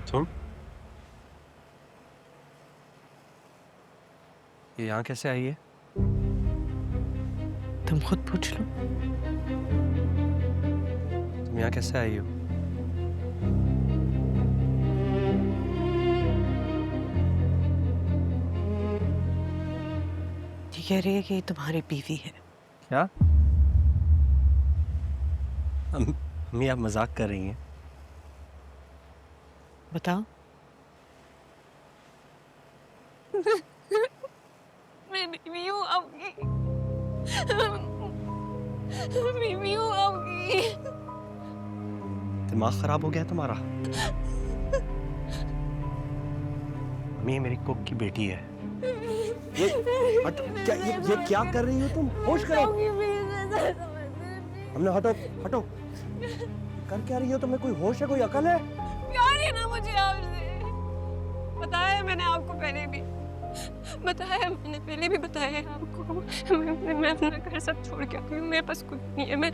तुम ये यहाँ कैसे आई है? तुम खुद पूछ लो। तुम यहाँ कैसे आई हो? ये कह रही है कि ये तुम्हारी बीवी है। क्या? अम्मी आप मजाक कर रही हैं? बताओ। मैं बीवी हूँ आपकी। बीवी हूँ आपकी। दिमाग खराब हो गया है तुम्हारा? अम्मी मेरी कुक की बेटी है। ये क्या कर रही हो तुम? होश करो। हमने हटो हटो। कर क्या रही हो? तुम्हें कोई होश है, कोई अकल है? प्यार है ना मुझे आपसे। बताया है मैंने आपको पहले भी। मैंने पहले भी बताया है आपको। मैं अपना घर सब छोड़ के आई हूँ। मेरे पास कुछ नहीं है। मैं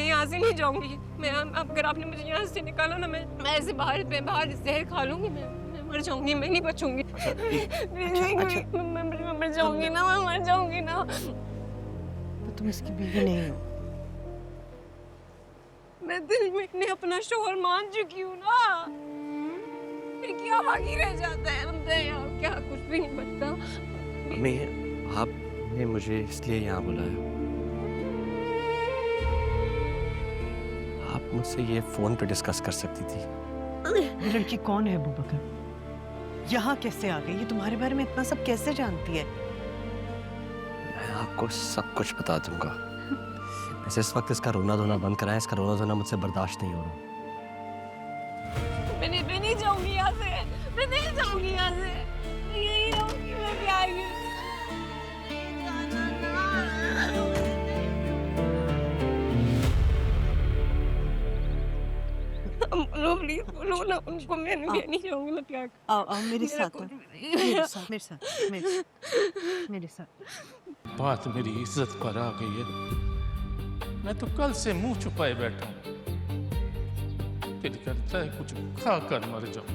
यहाँ से नहीं जाऊंगी। मैं अगर आपने मुझे यहाँ से निकाला ना, मैं ऐसे बाहर जहर खा लूंगी। मैं मर जाऊंगी। मैं नहीं बचूंगी। मैं मर जाऊंगी ना। मैं मर जाऊंगी ना। तो तुम इसकी बीवी नहीं हो। मैं दिल में इतने अपना शोहर मान चुकी हूँ ना, फिर क्या बाकी रह जाता है? यार क्या कुछ भी नहीं बचता। अम्मी आपने मुझे इसलिए यहाँ बुलाया। आप मुझसे ये फोन पे डिस्कस कर सकती थी। ये लड़की कौन है अबूबकर? यहाँ कैसे आ गई? ये तुम्हारे बारे में इतना सब कैसे जानती है? मैं आपको सब कुछ बता दूंगा। वैसे इस वक्त इसका रोना धोना बंद कराएं। इसका रोना धोना मुझसे बर्दाश्त नहीं हो रहा। मैं नहीं जाऊंगी यहाँ से। मैं नहीं जाऊंगी यहाँ से। मैं यहीं रहूंगी। मैं प्यार बोलो प्लीज, बोलो ना उनको। मैं नहीं जाऊंगी। मैं प्यार आओ मेरे साथ आओ। मेरे साथ। बात मेरी इज्जत पर आ गई है। मैं तो कल से मुंह छुपाए बैठा हूं। दिल करता है कुछ खा कर मर जाऊं।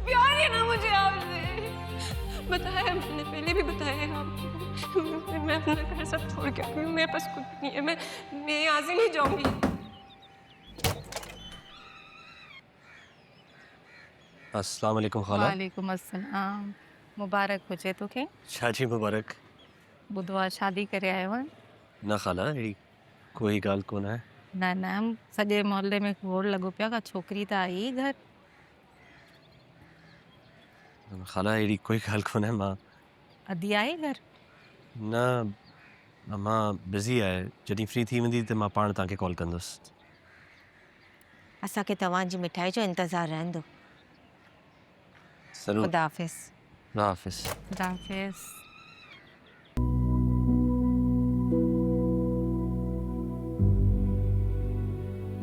प्यार है ना मुझे आपसे। बताया है मैंने पहले भी बताया है आपको। मैं अपना घर सब छोड़ के आई हूँ। मेरे पास कुछ नहीं है। मैं यहाँ से नहीं जाऊंगी। अस्सलाम वालेकुम खाला। वालेकुम अस्सलाम। मुबारक हुजे तोखे। शादी मुबारक। बुधवार शादी करे आयो है। ना खाला अहिड़ी कोई ॻाल्हि कोन आहे। न सॼे मोहल्ले में गोड़ लॻो पिया का छोकिरी त आई घर। खाला अहिड़ी कोई ॻाल्हि कोन आहे। मां अदी आई घर। न मां बिज़ी आहे। जॾहिं फ्री थी वेंदी त मां पाण तव्हांखे कॉल कंदुसि। असांखे तव्हांजी मिठाई जो इंतज़ारु रहंदो। ज़रूरु। खुदा हाफ़िज़। खुदा हाफ़िज़। खुदा हाफ़िज़।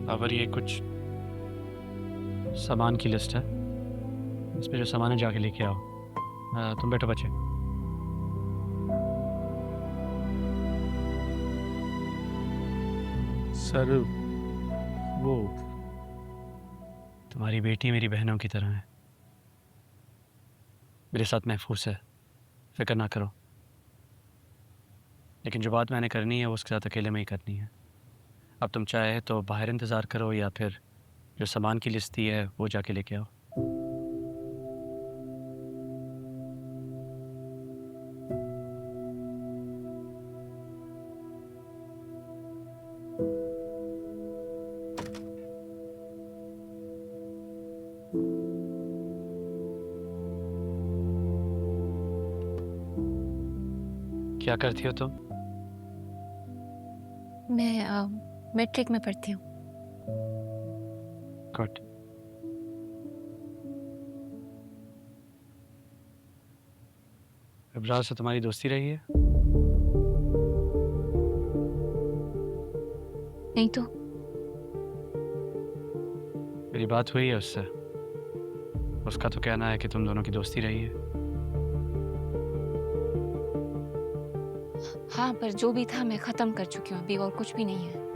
बाबर ये कुछ सामान की लिस्ट है। इसमें जो सामान है जाके लेके आओ। तुम बैठो बच्चे। सर वो तुम्हारी बेटी मेरी बहनों की तरह है। मेरे साथ महफूज है, फिक्र ना करो। लेकिन जो बात मैंने करनी है वो उसके साथ अकेले में ही करनी है। अब तुम चाहे तो बाहर इंतज़ार करो या फिर जो सामान की लिस्ट दी है वो जाके लेके आओ। क्या करती हो तुम? मैं मैट्रिक में पढ़ती हूँ। गुड। इब्रार से तुम्हारी दोस्ती रही है? नहीं तो मेरी बात हुई है उससे। उसका तो कहना है कि तुम दोनों की दोस्ती रही है। हाँ, पर जो भी था मैं खत्म कर चुकी हूँ। अभी और कुछ भी नहीं है।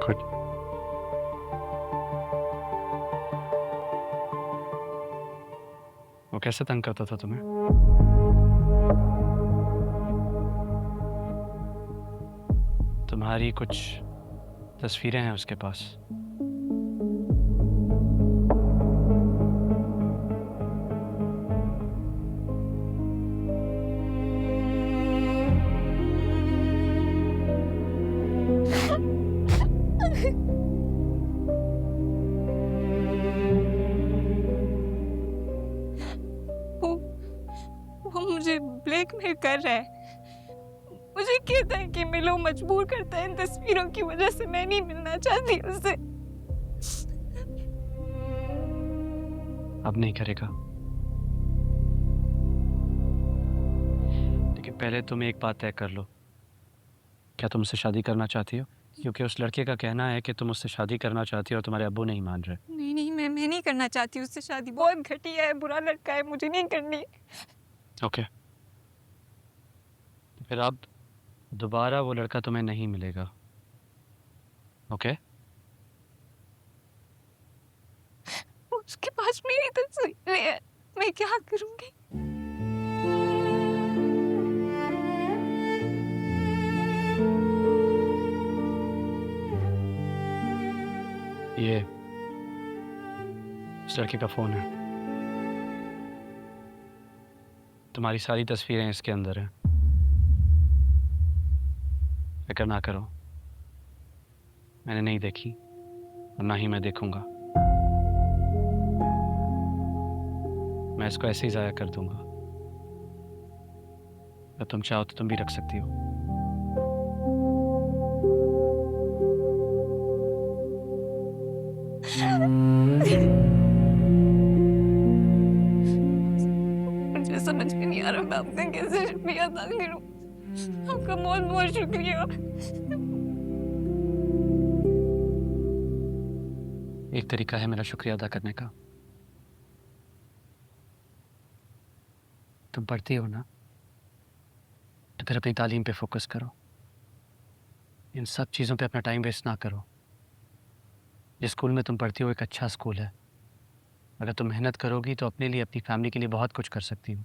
गुड। वो कैसे तंग करता था तुम्हें? तुम्हारी कुछ तस्वीरें हैं उसके पास। वो वो मुझे ब्लैकमेल कर रहा है। मुझे कहता है कि मिलो, मजबूर करता है इन तस्वीरों की वजह से। मैं नहीं मिलना चाहती उससे। अब नहीं करेगा। लेकिन पहले तुम एक बात तय कर लो, क्या तुम उससे शादी करना चाहती हो? क्योंकि उस लड़के का कहना है कि तुम उससे शादी करना चाहती हो और तुम्हारे अब्बू नहीं मान रहे। नहीं नहीं, मैं नहीं करना चाहती उससे शादी। बहुत घटिया है, बुरा लड़का है, मुझे नहीं करनी। ओके, तो फिर अब दोबारा वो लड़का तुम्हें नहीं मिलेगा। ओके? उसके पास मेरी तस्वीरें हैं, मैं क्या करूंगी? ये उस लड़के का फोन है। तुम्हारी सारी तस्वीरें इसके अंदर हैं। फिक्र ना करो, मैंने नहीं देखी और ना ही मैं देखूंगा। मैं इसको ऐसे ही जाया कर दूंगा। अगर तुम चाहो तो तुम भी रख सकती हो। मुझे समझ में नहीं आ रहा मैं आपका कैसे शुक्रिया अदा करूं। आपका बहुत बहुत शुक्रिया। एक तरीका है मेरा शुक्रिया अदा करने का। तुम पढ़ती हो ना, तो फिर अपनी तालीम पे फोकस करो। इन सब चीज़ों पे अपना टाइम वेस्ट ना करो। जिस स्कूल में तुम पढ़ती हो एक अच्छा स्कूल है। अगर तुम मेहनत करोगी तो अपने लिए, अपनी फैमिली के लिए बहुत कुछ कर सकती हो।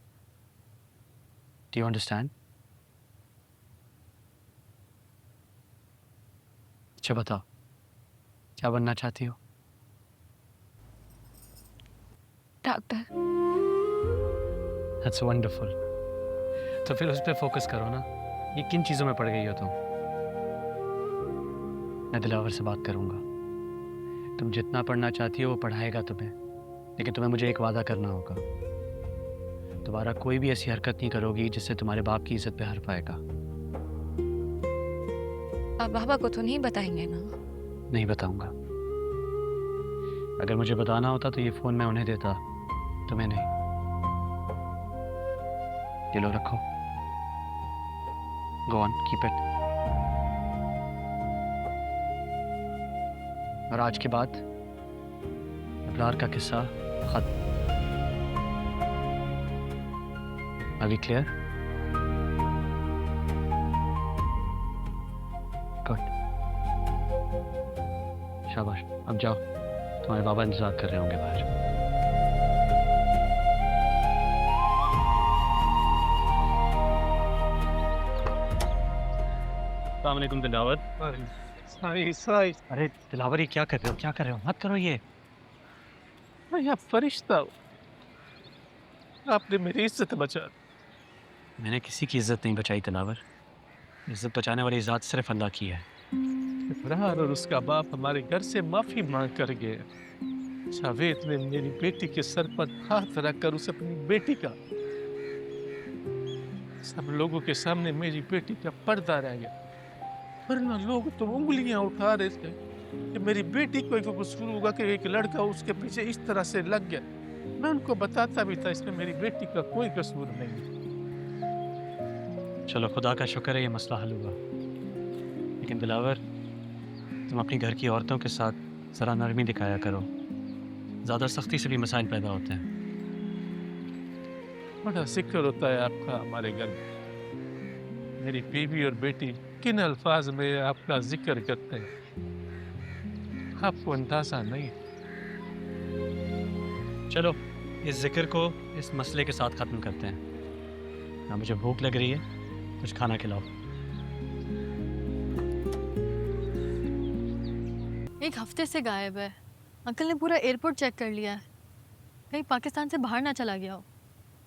Do you understand? अच्छा बताओ, क्या बनना चाहती हो? डॉक्टर। That's wonderful. तो फिर उस पर फोकस करो ना। ये किन चीज़ों में पड़ गई हो तुम? मैं दिलावर से बात करूंगा। तुम जितना पढ़ना चाहती हो वो पढ़ाएगा तुम्हें, लेकिन तुम्हें मुझे एक वादा करना होगा। दोबारा कोई भी ऐसी हरकत नहीं करोगी जिससे तुम्हारे बाप की इज्जत पे हर्फ आएगा। आप बाबा को तो नहीं बताएंगे ना? नहीं बताऊंगा। अगर मुझे बताना होता तो ये फ़ोन मैं उन्हें देता, तुम्हें नहीं। ये लो रखो। Go on, keep it. और आज के बाद अबरार का किस्सा खत्म। अभी क्लियर? गुड, शाबाश। अब जाओ, तुम्हारे बाबा इंतजार कर रहे होंगे बाहर। अस्सलाम वालेकुम दिलावर। अरे दिलावर, ये क्या कर रहे हो? क्या कर रहे हो? मत करो ये। मैं यहाँ फरिश्ता हूँ, आपने मेरी इज्जत बचा दी। मैंने किसी की इज्जत नहीं बचाई दिलावर। इज्जत बचाने वाली ज़ात सिर्फ अल्लाह की है। इब्रार और उसका बाप हमारे घर से माफी मांग कर गए। जावेद ने मेरी बेटी के सर पर हाथ रखकर उसे अपनी बेटी का, सब लोगों के सामने मेरी बेटी का पर्दा रह गया। वरना लोग तो उंगलियां उठा रहे थे कि मेरी बेटी को एक कसूर होगा कि एक लड़का उसके पीछे इस तरह से लग गया। मैं उनको बताता भी था इसमें मेरी बेटी का कोई कसूर नहीं। चलो खुदा का शुक्र है ये मसला हल हुआ। लेकिन दिलावर, तुम अपनी घर की औरतों के साथ ज़रा नरमी दिखाया करो। ज़्यादा सख्ती से भी मसाइल पैदा होते हैं। बड़ा जिक्र होता है आपका हमारे घर में। मेरी बीवी और बेटी किन अल्फाज में आपका जिक्र करते हैं। आपको अंदाजा नहीं। चलो इस जिक्र को इस मसले के साथ ख़त्म करते हैं। ना मुझे भूख लग रही है, कुछ खाना खिलाओ। एक हफ्ते से गायब है। अंकल ने पूरा एयरपोर्ट चेक कर लिया है, कहीं पाकिस्तान से बाहर ना चला गया हो।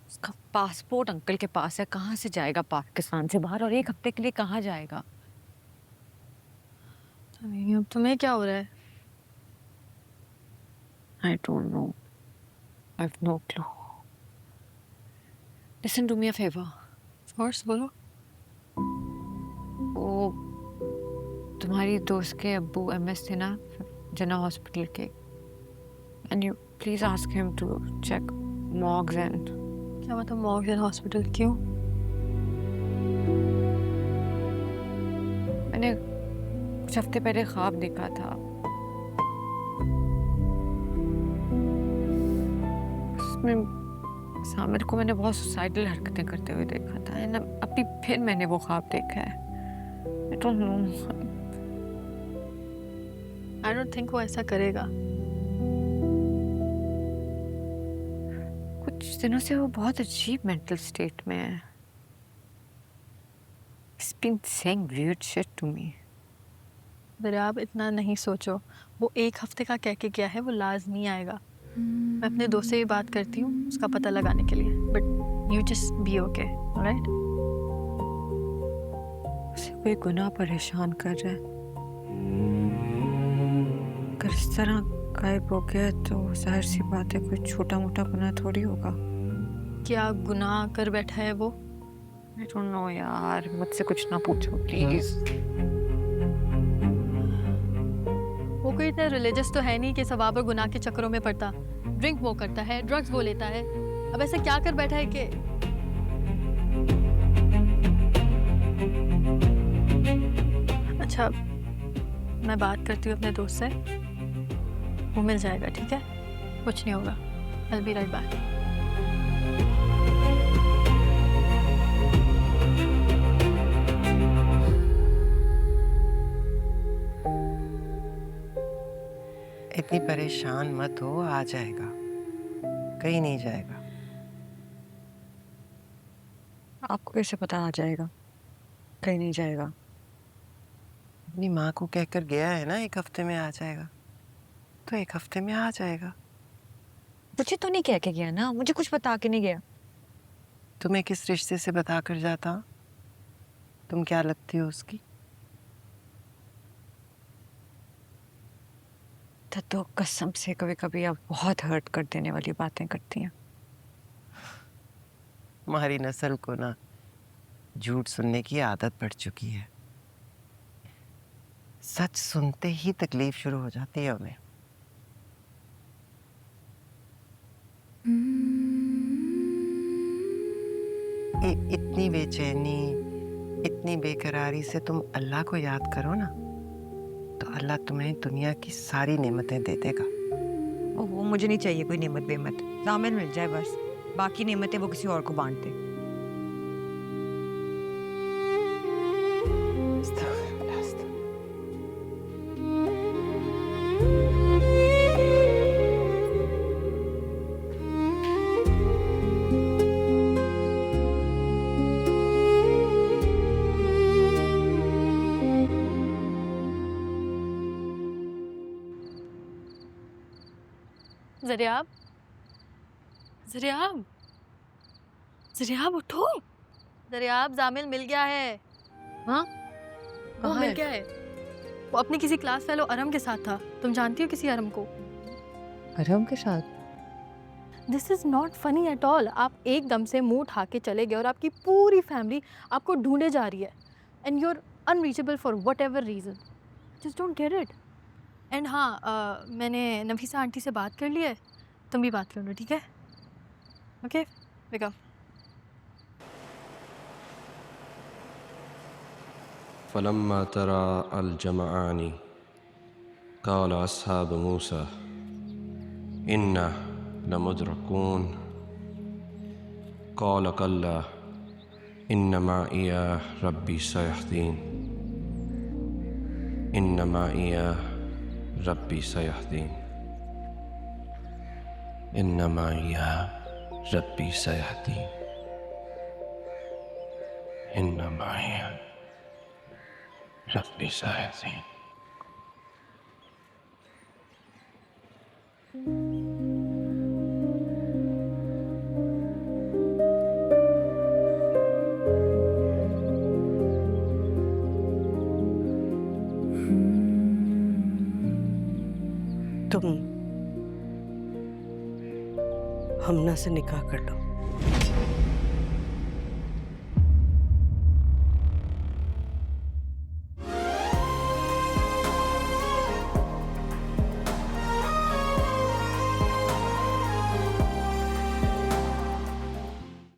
उसका पासपोर्ट अंकल के पास है, कहाँ से जाएगा पाकिस्तान से बाहर, और एक हफ्ते के लिए कहाँ जाएगा? अब तुम्हें क्या हो रहा है? I don't know. I have no clue. Listen, do me a favor. Of course, बोलो। वो तुम्हारी दोस्त के अब्बू MS थे ना जना हॉस्पिटल के, and you please ask him to check morgues and क्या मतलब मॉर्ग एंड हॉस्पिटल? क्यों? मैंने कुछ हफ्ते पहले ख्वाब देखा था। उसमें सामिर को मैंने बहुत सुसाइडल हरकतें करते हुए देखा था, एंड अभी फिर मैंने वो ख्वाब देखा है। I don't know. I don't think वो ऐसा करेगा। कुछ दिनों से वो बहुत अजीब मेंटल स्टेट में है। He's been saying weird shit to me. दरियाब, इतना नहीं सोचो। वो एक हफ्ते का कह के गया है, वो लाज़मी आएगा। मैं अपने दोस्त से भी बात करती हूँ उसका पता लगाने के लिए, but you just be okay, alright? उसे कोई गुनाह परेशान कर रहा है। अगर इस तरह गायब हो गया तो जाहिर सी बात है कोई छोटा मोटा गुनाह थोड़ी होगा। क्या गुनाह कर बैठा है वो? I don't know यार, मुझसे कुछ ना पूछो प्लीज। वो कोई इतना रिलीजियस तो है नहीं कि सवाब और गुनाह के चक्करों में पड़ता। ड्रिंक वो करता है, ड्रग्स वो लेता है, अब ऐसे क्या कर बैठा है कि अच्छा, मैं बात करती हूँ अपने दोस्त से, वो मिल जाएगा, ठीक है? कुछ नहीं होगा। I'll be right back. इतनी परेशान मत हो, आ जाएगा, कहीं नहीं जाएगा। आपको कैसे पता आ जाएगा कहीं नहीं जाएगा? अपनी माँ को कहकर गया है ना एक हफ्ते में आ जाएगा, तो एक हफ्ते में आ जाएगा। मुझे तो नहीं कह के गया ना, मुझे कुछ बता के नहीं गया। तुम्हें किस रिश्ते से बता कर जाता? तुम क्या लगती हो उसकी? तो कसम से कभी कभी आप बहुत हर्ट कर देने वाली बातें करती हैं। हमारी नस्ल को ना झूठ सुनने की आदत पड़ चुकी है। सच सुनते ही तकलीफ शुरू हो जाती है हमें। इतनी बेचैनी, इतनी बेकरारी से तुम अल्लाह को याद करो ना, तो अल्लाह तुम्हें दुनिया की सारी नेमतें दे देगा। ओह, मुझे नहीं चाहिए कोई नेमत बेमत, जामिल मिल जाए बस। बाकी नेमतें वो किसी और को बांट दे। ज़रियाब, ज़रियाब, ज़रियाब उठो। ज़रियाब, जामिल मिल गया है। हाँ, वो मिल गया है। वो अपनी किसी क्लास फेलो अरम के साथ था। तुम जानती हो किसी अरम को? अरम के साथ? This is not funny at all. आप एकदम से मुंह उठा के चले गए और आपकी पूरी फैमिली आपको ढूंढे जा रही है, and you are unreachable for whatever reason. Just don't get it. And हाँ, मैंने नफीसा आंटी से बात कर ली है, तुम भी बात कर लो, ठीक है? Okay, wake up. फलम्मा तरा अल जमआनी क़ाल अस्हाब मूसा इन्ना लमुद्रकून क़ाल कल्ला इन्न माइया रब्बी सयहदीन इन्न माइया रब्बी सयहदीन इन्ना माइया रब्बी सयहदीन इन्ना माइया रब्बी सयहदीन। तुम हमना से निकाह कर लो।